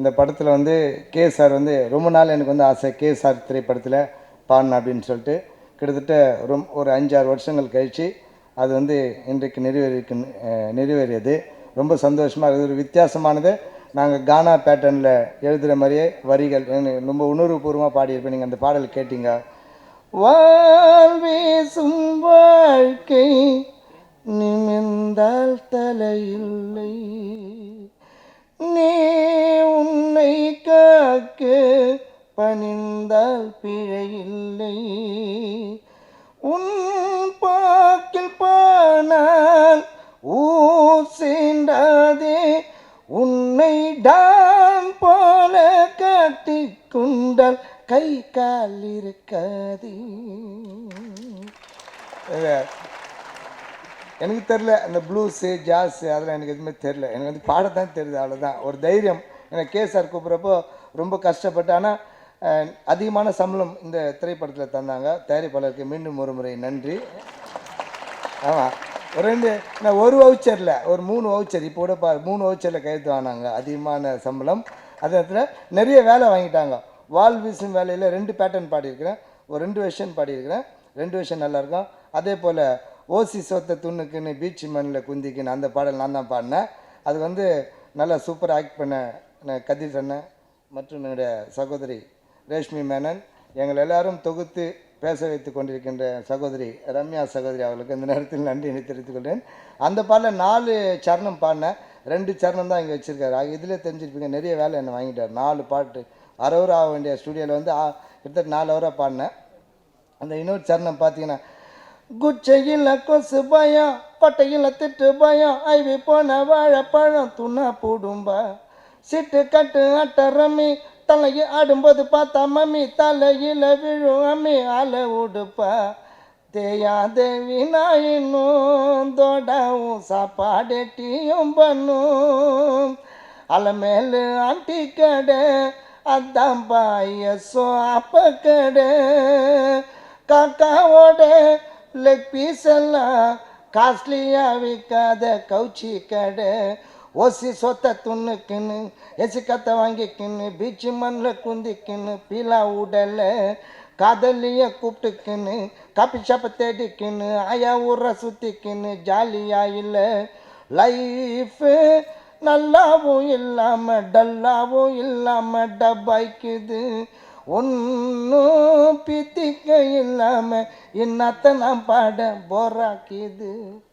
இந்த படத்தில் வந்து கே சார் வந்து ரொம்ப நாள் எனக்கு வந்து ஆசை கே சார் திரைப்படத்தில் பாடணும் அப்படின்னு சொல்லிட்டு கிட்டத்தட்ட ஒரு 5-6 வருஷங்கள் கழித்து அது வந்து இன்றைக்கு நிறைவேறியது. ரொம்ப சந்தோஷமாக இருக்குது. ஒரு வித்தியாசமானது. நாங்கள் கானா பேட்டர்னில் எழுதுகிற மாதிரியே வரிகள் ரொம்ப உணர்வுபூர்வமாக பாடியிருப்பேன். நீங்கள் அந்த பாடல் கேட்டீங்க. வாழ்வீசும் வாழ்க்கை நிமிர்ந்தால் தலையில்லை, நீ உன்னை காக்க பணிந்தால் பிழையில்லை, உன் பாக்கில் பானால் ஊசேண்டாதே, உன்னை டான் போல காட்டி கொண்டால் கை கால் இருக்காது. எனக்கு தெரில அந்த ப்ளூஸு ஜாஸு அதெல்லாம் எனக்கு எதுவுமே தெரில. எனக்கு வந்து பாடத்தான் தெரியுது, அவ்வளோதான். ஒரு தைரியம். எனக்கு கே சார் கூப்பிட்றப்போ ரொம்ப கஷ்டப்பட்டு, ஆனால் அதிகமான சம்பளம் இந்த திரைப்படத்தில் தந்தாங்க. தயாரிப்பாளருக்கு மீண்டும் ஒரு முறை நன்றி. ஆமாம், ஒரு வவுச்சரில் ஒரு 3 வவுச்சர் இப்போ கூட 3 வவுச்சரில் கையெழுத்து வாங்கினாங்க. அதிகமான சம்பளம். அதே நேரத்தில் நிறைய வேலை வாங்கிட்டாங்க. வால் வீசும் வேலையில் 2 பேட்டர்ன் பாடியிருக்கிறேன், ஒரு 2 வெர்ஷன் பாடியிருக்கிறேன். 2 வெர்ஷன் நல்லாயிருக்கும். அதே போல் ஓசி சொத்த துண்ணுக்குன்னு பீச் மண்ணில் குந்திக்குன்னு அந்த பாடல் நான் தான் பாடினேன். அது வந்து நல்லா சூப்பராக ஆக்ட் பண்ண கதிர் அண்ணன் மற்றும் என்னுடைய சகோதரி ரேஷ்மி மேனன், எங்கள் எல்லாரும் தொகுத்து பேச வைத்து கொண்டிருக்கின்ற சகோதரி ரம்யா சகோதரி அவர்களுக்கு இந்த நேரத்தில் நன்றி தெரிவித்துக் கொள்கிறேன். அந்த பாடலில் 4 சரணம் பாடினேன். 2 சரணம் தான் இங்கே வச்சுருக்காரு. இதில் தெரிஞ்சிருப்பீங்க, நிறைய வேலை என்னை வாங்கிட்டார். 4 பாட்டு 1/2 hour ஆக வேண்டிய ஸ்டூடியோவில் வந்து கிட்டத்தட்ட 4 hour பாடினேன். அந்த இன்னொரு சரணம் பார்த்தீங்கன்னா, குச்சையில் கொசு பயம், கொட்டையில் திட்டு பயம், ஐவி போன வாழைப்பழம் துணா போடும்பா, சிட்டு கட்டு அட்ட ரம்மி, தலையை ஆடும்போது பார்த்தா மம்மி, தலையில் விழும் அம்மி அல உடுப்பா, தேயாத வினாயினும் தோடாவும் சாப்பாடு டீயும் பண்ணும், அல மேலு ஆண்டி கடை அதான் பாயசோ அப்ப கடை, காக்காவோட லெக் பீஸ் எல்லாம் காஸ்ட்லியாக விற்காத கவுச்சி கடை, ஓசி சொத்த துண்ணுக்குன்னு எசி கத்தை வாங்கிக்கின்னு பீச்சு மண்ணில் குந்திக்கின்னு பீலா உடல காதலிய கூப்பிட்டுக்கின்னு காப்பி ஷாப்பை தேடிக்கின்னு ஆயா ஊரை சுற்றிக்கின்னு ஜாலியாக இல்லை லைஃபு, நல்லாவும் இல்லாமல் டல்லாவும் இல்லாமல் டப்பாய்க்குது, ஒன்றும் பித்திக்க இல்லாமல் இன்னத்தை நான் பாட போராக்கிது.